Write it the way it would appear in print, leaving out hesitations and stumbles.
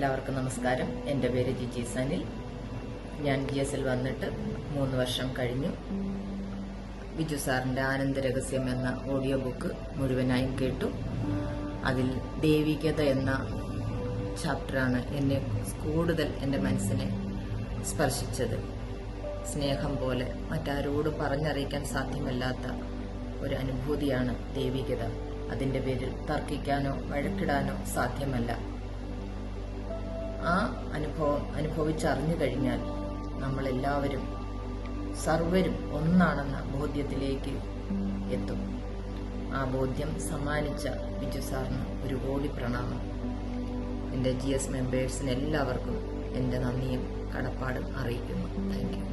എല്ലാവർക്കും നമസ്കാരം. എൻ്റെ പേര് ജിജി സനിൽ. ഞാൻ GS ൽ വന്നിട്ട് 3 വർഷം കഴിഞ്ഞു. ബിജു സാറിൻ്റെ ആനന്ദരഹസ്യം എന്ന ഓഡിയോ ബുക്ക് മുഴുവനായും കേട്ടു. അതിൽ ദൈവികത എന്ന ചാപ്റ്ററാണ് എന്നെ കൂടുതൽ എൻ്റെ മനസ്സിനെ സ്പർശിച്ചത്. സ്നേഹം പോലെ മറ്റാരോടും പറഞ്ഞറിയിക്കാൻ സാധ്യമല്ലാത്ത ഒരു അനുഭൂതിയാണ് ദൈവികത. അതിൻ്റെ പേരിൽ തർക്കിക്കാനോ വഴക്കിടാനോ സാധ്യമല്ല. ആ അനുഭവം അനുഭവിച്ചറിഞ്ഞു കഴിഞ്ഞാൽ നമ്മളെല്ലാവരും സർവരും ഒന്നാണെന്ന ബോധ്യത്തിലേക്ക് എത്തും. ആ ബോധ്യം സമ്മാനിച്ച ബിജു സാറിന് 1 കോടി പ്രണാമം. എൻ്റെ GS മെമ്പേഴ്സിന് എല്ലാവർക്കും എൻ്റെ നന്ദിയും കടപ്പാടും അറിയിക്കുന്നു. Thank you.